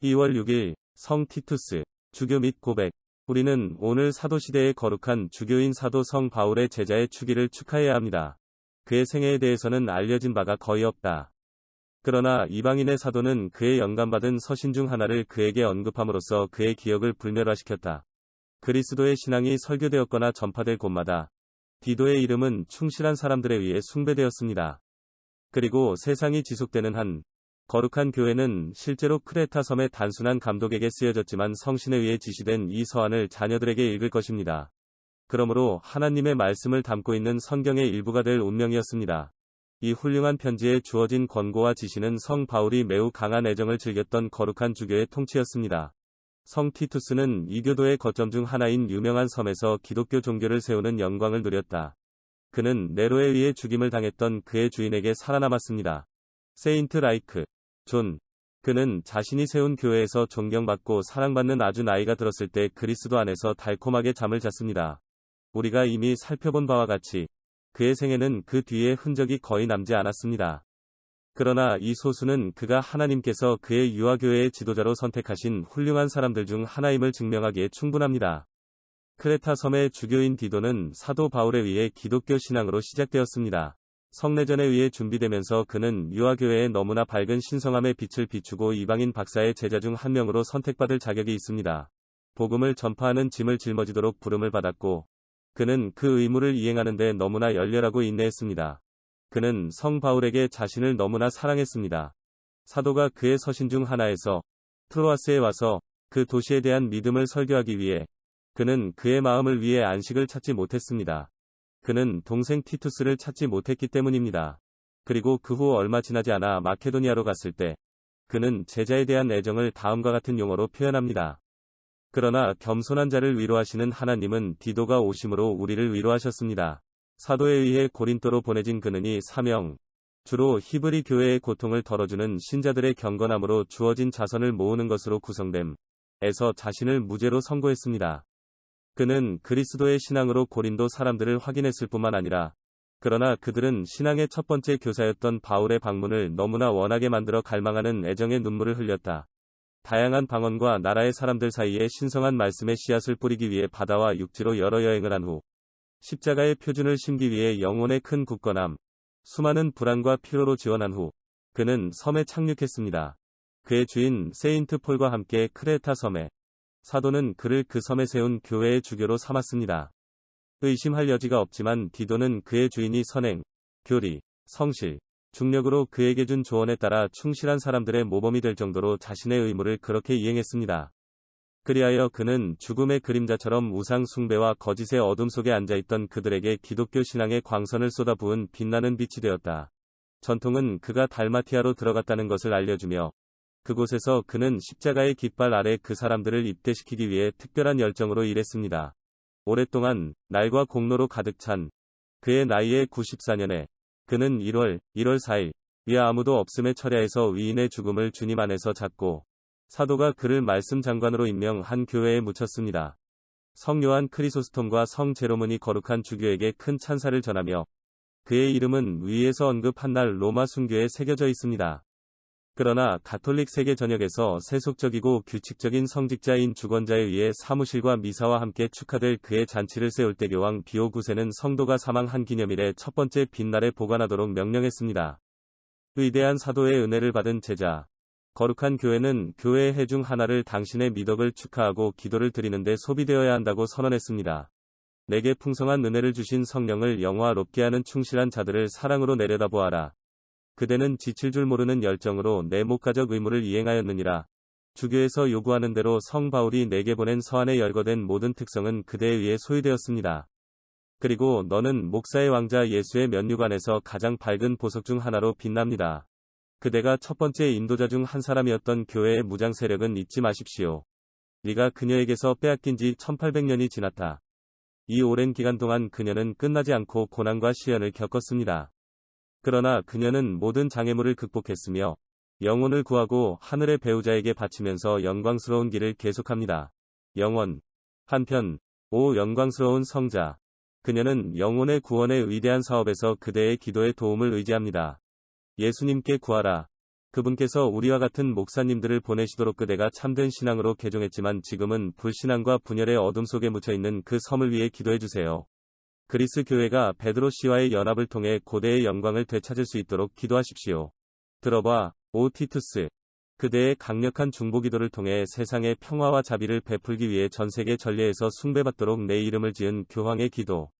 2월 6일, 성 티투스, 주교 및 고백. 우리는 오늘 사도시대의 거룩한 주교인 사도 성 바울의 제자의 추기를 축하해야 합니다. 그의 생애에 대해서는 알려진 바가 거의 없다. 그러나 이방인의 사도는 그의 영감받은 서신 중 하나를 그에게 언급함으로써 그의 기억을 불멸화시켰다. 그리스도의 신앙이 설교되었거나 전파될 곳마다 디도의 이름은 충실한 사람들에 의해 숭배되었습니다. 그리고 세상이 지속되는 한, 거룩한 교회는 실제로 크레타 섬의 단순한 감독에게 쓰여졌지만 성신에 의해 지시된 이 서한을 자녀들에게 읽을 것입니다. 그러므로 하나님의 말씀을 담고 있는 성경의 일부가 될 운명이었습니다. 이 훌륭한 편지에 주어진 권고와 지시는 성 바울이 매우 강한 애정을 즐겼던 거룩한 주교의 통치였습니다. 성 티투스는 이 교도의 거점 중 하나인 유명한 섬에서 기독교 종교를 세우는 영광을 누렸다. 그는 네로에 의해 죽임을 당했던 그의 주인에게 살아남았습니다. 세인트 라이크, 존. 그는 자신이 세운 교회에서 존경받고 사랑받는 아주 나이가 들었을 때 그리스도 안에서 달콤하게 잠을 잤습니다. 우리가 이미 살펴본 바와 같이 그의 생애는 그 뒤에 흔적이 거의 남지 않았습니다. 그러나 이 소수는 그가 하나님께서 그의 유아교회의 지도자로 선택하신 훌륭한 사람들 중 하나임을 증명하기에 충분합니다. 크레타 섬의 주교인 디도는 사도 바울에 의해 기독교 신앙으로 시작되었습니다. 성례전에 의해 준비되면서 그는 유아교회의 너무나 밝은 신성함의 빛을 비추고 이방인 박사의 제자 중 한 명으로 선택받을 자격이 있습니다. 복음을 전파하는 짐을 짊어지도록 부름을 받았고, 그는 그 의무를 이행하는 데 너무나 열렬하고 인내했습니다. 그는 성 바울에게 자신을 너무나 사랑했습니다. 사도가 그의 서신 중 하나에서 트로아스에 와서 그 도시에 대한 믿음을 설교하기 위해 그는 그의 마음을 위해 안식을 찾지 못했습니다. 그는 동생 티투스를 찾지 못했기 때문입니다. 그리고 그 후 얼마 지나지 않아 마케도니아로 갔을 때 그는 제자에 대한 애정을 다음과 같은 용어로 표현합니다. 그러나 겸손한 자를 위로하시는 하나님은 디도가 오심으로 우리를 위로하셨습니다. 사도에 의해 고린도로 보내진 그는 이 사명, 주로 히브리 교회의 고통을 덜어주는 신자들의 경건함으로 주어진 자선을 모으는 것으로 구성됨에서 자신을 무죄로 선고했습니다. 그는 그리스도의 신앙으로 고린도 사람들을 확인했을 뿐만 아니라, 그러나 그들은 신앙의 첫 번째 교사였던 바울의 방문을 너무나 원하게 만들어 갈망하는 애정의 눈물을 흘렸다. 다양한 방언과 나라의 사람들 사이에 신성한 말씀의 씨앗을 뿌리기 위해 바다와 육지로 여러 여행을 한 후, 십자가의 표준을 심기 위해 영혼의 큰 굳건함, 수많은 불안과 피로로 지원한 후, 그는 섬에 착륙했습니다. 그의 주인 세인트 폴과 함께 크레타 섬에, 사도는 그를 그 섬에 세운 교회의 주교로 삼았습니다. 의심할 여지가 없지만 디도는 그의 주인이 선행, 교리, 성실, 중력으로 그에게 준 조언에 따라 충실한 사람들의 모범이 될 정도로 자신의 의무를 그렇게 이행했습니다. 그리하여 그는 죽음의 그림자처럼 우상 숭배와 거짓의 어둠 속에 앉아있던 그들에게 기독교 신앙의 광선을 쏟아부은 빛나는 빛이 되었다. 전통은 그가 달마티아로 들어갔다는 것을 알려주며, 그곳에서 그는 십자가의 깃발 아래 그 사람들을 입대시키기 위해 특별한 열정으로 일했습니다. 오랫동안 날과 공로로 가득 찬 그의 나이의 94년에 그는 1월 4일 위아 아무도 없음의 철야에서 위인의 죽음을 주님 안에서 잡고, 사도가 그를 말씀 장관으로 임명한 교회에 묻혔습니다. 성 요한 크리소스톰과 성 제로문이 거룩한 주교에게 큰 찬사를 전하며, 그의 이름은 위에서 언급한 날 로마 순교에 새겨져 있습니다. 그러나 가톨릭 세계 전역에서 세속적이고 규칙적인 성직자인 주권자에 의해 사무실과 미사와 함께 축하될 그의 잔치를 세울 때 교황 비오 9세는 성도가 사망한 기념일에 첫 번째 빛날에 보관하도록 명령했습니다. 위대한 사도의 은혜를 받은 제자, 거룩한 교회는 교회의 해 중 하나를 당신의 미덕을 축하하고 기도를 드리는데 소비되어야 한다고 선언했습니다. 내게 풍성한 은혜를 주신 성령을 영화롭게 하는 충실한 자들을 사랑으로 내려다보아라. 그대는 지칠 줄 모르는 열정으로 내 목가적 의무를 이행하였느니라. 주교에서 요구하는 대로 성 바울이 내게 보낸 서한에 열거된 모든 특성은 그대에 의해 소유되었습니다. 그리고 너는 목사의 왕자 예수의 면류관에서 가장 밝은 보석 중 하나로 빛납니다. 그대가 첫 번째 인도자 중 한 사람이었던 교회의 무장 세력은 잊지 마십시오. 네가 그녀에게서 빼앗긴 지 1800년이 지났다. 이 오랜 기간 동안 그녀는 끝나지 않고 고난과 시련을 겪었습니다. 그러나 그녀는 모든 장애물을 극복했으며 영혼을 구하고 하늘의 배우자에게 바치면서 영광스러운 길을 계속합니다. 영원. 한편, 오 영광스러운 성자. 그녀는 영혼의 구원의 위대한 사업에서 그대의 기도의 도움을 의지합니다. 예수님께 구하라. 그분께서 우리와 같은 목사님들을 보내시도록 그대가 참된 신앙으로 개종했지만 지금은 불신앙과 분열의 어둠 속에 묻혀있는 그 섬을 위해 기도해주세요. 그리스 교회가 베드로 씨와의 연합을 통해 고대의 영광을 되찾을 수 있도록 기도하십시오. 들어봐, 오 티투스. 그대의 강력한 중보기도를 통해 세상에 평화와 자비를 베풀기 위해 전세계 전례에서 숭배받도록 내 이름을 지은 교황의 기도.